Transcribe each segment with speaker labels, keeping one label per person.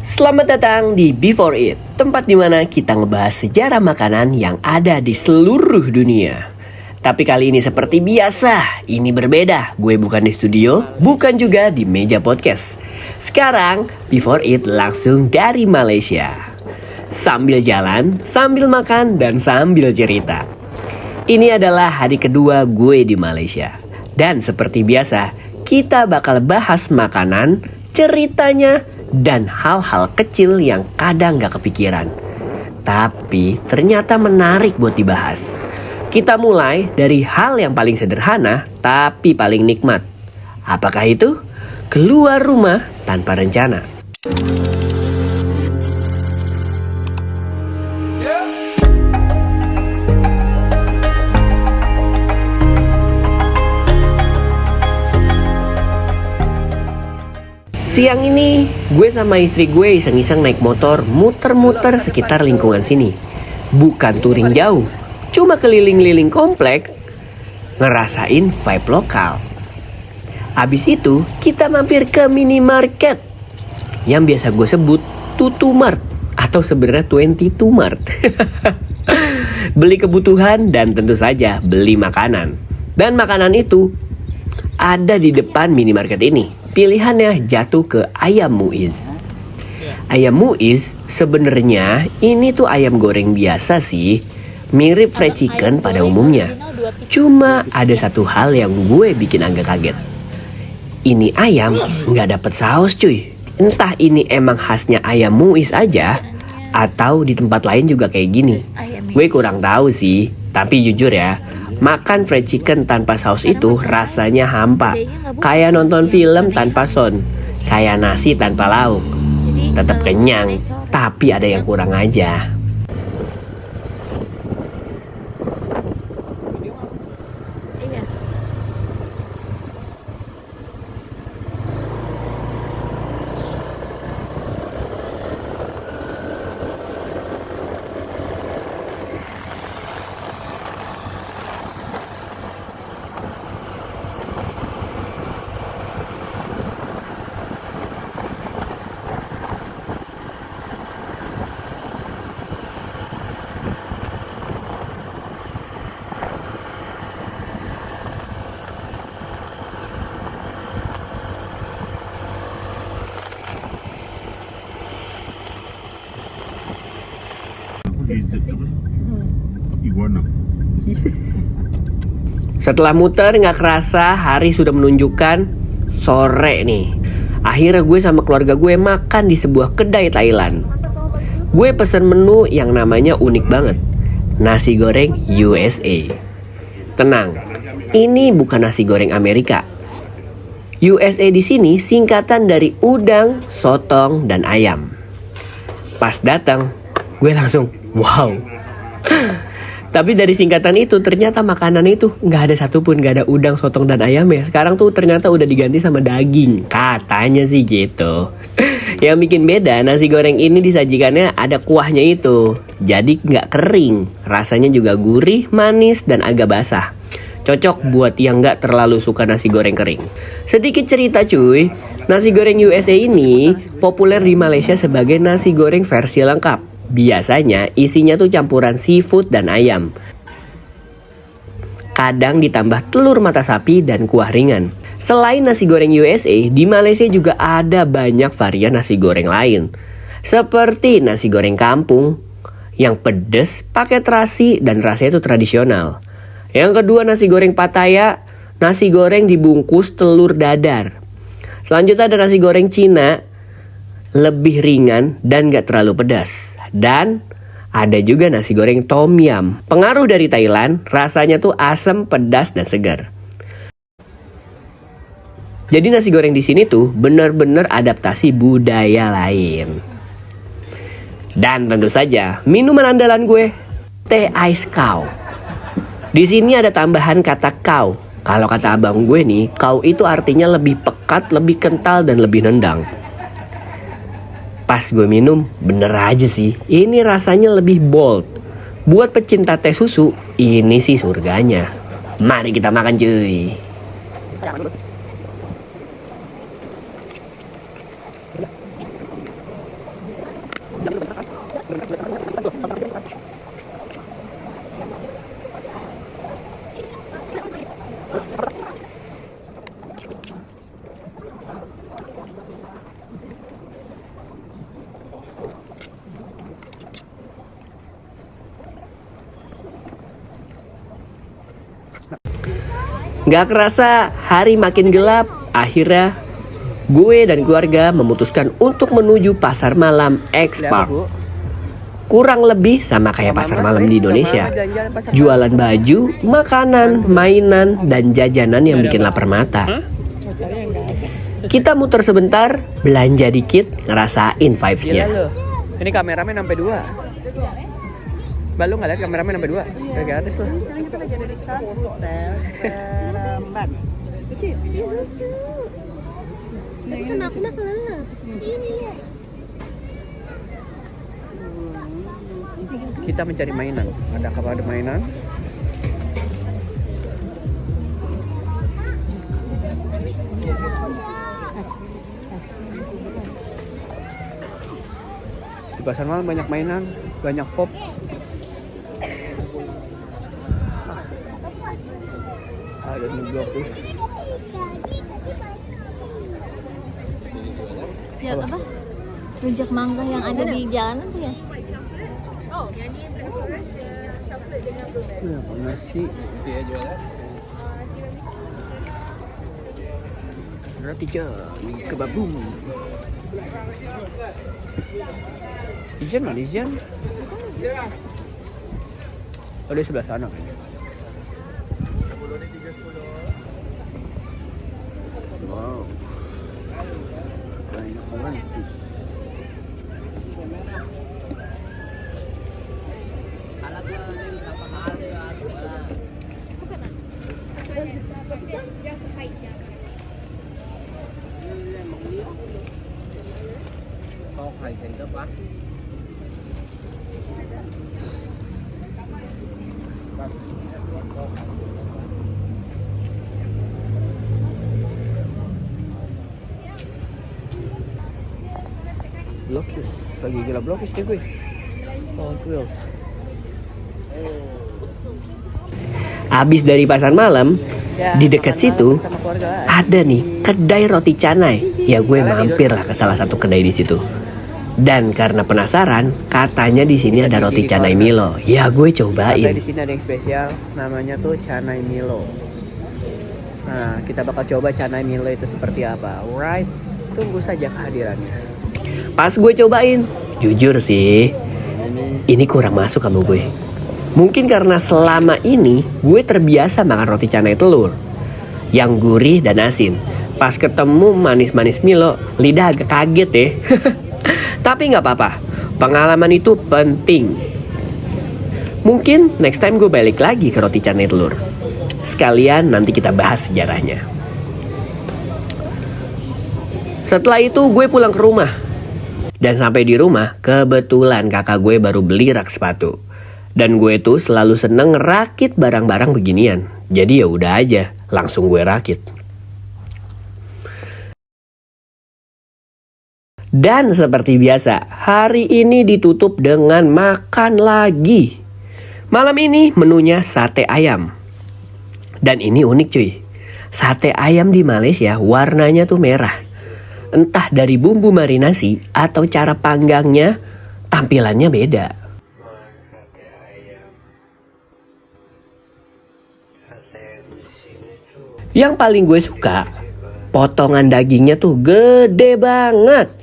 Speaker 1: Selamat datang di Before It, tempat di mana kita ngebahas sejarah makanan yang ada di seluruh dunia. Tapi kali ini seperti biasa, ini berbeda. Gue bukan di studio, bukan juga di meja podcast. Sekarang, Before It langsung dari Malaysia. Sambil jalan, sambil makan, dan sambil cerita. Ini adalah hari kedua gue di Malaysia. Dan seperti biasa, kita bakal bahas makanan, ceritanya, dan hal-hal kecil yang kadang gak kepikiran. Tapi ternyata menarik buat dibahas. Kita mulai dari hal yang paling sederhana tapi paling nikmat. Apakah itu? Keluar rumah tanpa rencana. Siang ini, gue sama istri gue iseng-iseng naik motor muter-muter sekitar lingkungan sini. Bukan touring jauh, cuma keliling-liling komplek, ngerasain vibe lokal. Abis itu, kita mampir ke minimarket yang biasa gue sebut Tutumart atau sebenarnya 22 Mart. Beli kebutuhan dan tentu saja beli makanan. Dan makanan itu ada di depan minimarket ini. Pilihannya jatuh ke ayam muiz. Ayam muiz sebenarnya ini tuh ayam goreng biasa sih, mirip fried chicken pada umumnya. Cuma ada satu hal yang gue bikin agak kaget. Ini ayam nggak dapet saus cuy. Entah ini emang khasnya ayam muiz aja atau di tempat lain juga kayak gini. Gue kurang tahu sih. Tapi jujur ya, makan fried chicken tanpa saus itu rasanya hampa. Kayak nonton film tanpa sound, kayak nasi tanpa lauk. Tetap kenyang, tapi ada yang kurang aja. Setelah muter gak kerasa hari sudah menunjukkan sore nih. Akhirnya gue sama keluarga gue makan di sebuah kedai Thailand. Gue pesen menu yang namanya unik banget, nasi goreng USA. Tenang, ini bukan nasi goreng Amerika. USA di sini singkatan dari udang, sotong, dan ayam. Pas datang, gue langsung wow. Tapi dari singkatan itu ternyata makanan itu nggak ada satupun, nggak ada udang, sotong, dan ayam ya. Sekarang tuh ternyata udah diganti sama daging, katanya sih gitu. Yang bikin beda, nasi goreng ini disajikannya ada kuahnya itu, jadi nggak kering. Rasanya juga gurih, manis, dan agak basah. Cocok buat yang nggak terlalu suka nasi goreng kering. Sedikit cerita cuy, nasi goreng USA ini populer di Malaysia sebagai nasi goreng versi lengkap. Biasanya isinya tuh campuran seafood dan ayam. Kadang ditambah telur mata sapi dan kuah ringan. Selain nasi goreng USA, di Malaysia juga ada banyak varian nasi goreng lain. Seperti nasi goreng kampung yang pedes, pakai terasi dan rasanya itu tradisional. Yang kedua nasi goreng Pattaya, nasi goreng dibungkus telur dadar. Selanjutnya ada nasi goreng Cina, lebih ringan dan gak terlalu pedas. Dan ada juga nasi goreng Tom Yum. Pengaruh dari Thailand, rasanya tuh asam, pedas, dan segar. Jadi nasi goreng di sini tuh benar-benar adaptasi budaya lain. Dan tentu saja minuman andalan gue, teh ais kau. Di sini ada tambahan kata kau. Kalau kata abang gue nih, kau itu artinya lebih pekat, lebih kental, dan lebih nendang. Pas gue minum, bener aja sih, ini rasanya lebih bold. Buat pecinta teh susu, ini sih surganya. Mari kita makan cuy. Gak kerasa hari makin gelap. Akhirnya gue dan keluarga memutuskan untuk menuju pasar malam X Park. Kurang lebih sama kayak pasar malam di Indonesia. Jualan baju, makanan, mainan, dan jajanan yang bikin lapar mata. Kita muter sebentar, belanja dikit, ngerasain vibes-nya.
Speaker 2: Ini kameramen sampai 2. Balu nggak lihat kameramen sampai 2? Ke atas loh.
Speaker 3: Sekarang kita lagi ada di Karusel Seremban. Kecil. Iya lucu. Tapi sama aku nak kelana. Ini lihat.
Speaker 2: Kita mencari mainan. Ada mainan? Di pasar malam banyak mainan, banyak pop. Ada nugget.
Speaker 4: Lihat apa? Rujak mangga yang ada di jalanan tuh ya?
Speaker 2: Ini apa nasi? Roti john, kebabum. Ijan mana Ijan? Oh, di sebelah sana. Wow. Banyak banget. Có phải thành cấp bác. Blokis, lagi gila blokis deh gue. Oh, gue.
Speaker 1: Abis dari pasar malam, di dekat situ ada nih kedai roti canai. Ya gue mampir lah ke salah satu kedai di situ. Dan karena penasaran, katanya di sini ada roti canai Milo. Ya gue cobain.
Speaker 2: Di sini ada yang spesial, namanya tuh canai Milo. Nah, kita bakal coba canai Milo itu seperti apa. Alright, tunggu saja kehadirannya.
Speaker 1: Pas gue cobain, jujur sih, ini kurang masuk sama gue. Mungkin karena selama ini gue terbiasa makan roti canai telur yang gurih dan asin. Pas ketemu manis-manis Milo, lidah agak kaget ya. Tapi nggak apa-apa, pengalaman itu penting. Mungkin next time gue balik lagi ke roti canai telur. Sekalian nanti kita bahas sejarahnya. Setelah itu gue pulang ke rumah. Dan sampai di rumah, kebetulan kakak gue baru beli rak sepatu. Dan gue tuh selalu seneng rakit barang-barang beginian. Jadi ya udah aja, langsung gue rakit. Dan seperti biasa, hari ini ditutup dengan makan lagi. Malam ini menunya sate ayam. Dan ini unik cuy. Sate ayam di Malaysia warnanya tuh merah. Entah dari bumbu marinasi atau cara panggangnya, tampilannya beda. Yang paling gue suka, potongan dagingnya tuh gede banget.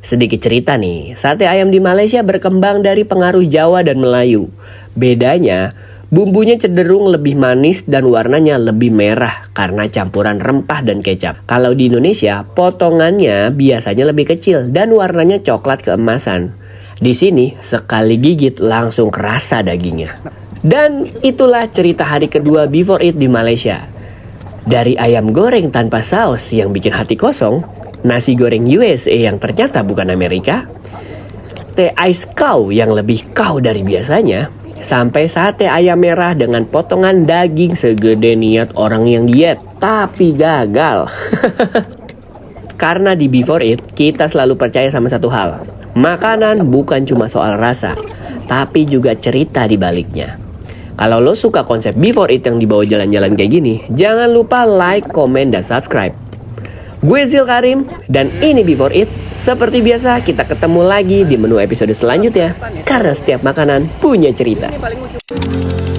Speaker 1: Sedikit cerita nih, sate ayam di Malaysia berkembang dari pengaruh Jawa dan Melayu. Bedanya, bumbunya cenderung lebih manis dan warnanya lebih merah karena campuran rempah dan kecap. Kalau di Indonesia, potongannya biasanya lebih kecil dan warnanya coklat keemasan. Di sini, sekali gigit langsung kerasa dagingnya. Dan itulah cerita hari kedua Before Eat di Malaysia. Dari ayam goreng tanpa saus yang bikin hati kosong, nasi goreng USA yang ternyata bukan Amerika, teh ais kau yang lebih kau dari biasanya, sampai sate ayam merah dengan potongan daging segede niat orang yang diet, tapi gagal. Karena di Before Eat, kita selalu percaya sama satu hal. Makanan bukan cuma soal rasa, tapi juga cerita di baliknya. Kalau lo suka konsep Before Eat yang dibawa jalan-jalan kayak gini, jangan lupa like, komen, dan subscribe. Gue Zil Karim, dan ini Before Eat. Seperti biasa, kita ketemu lagi di menu episode selanjutnya. Karena setiap makanan punya cerita.
Speaker 2: Ini paling lucu.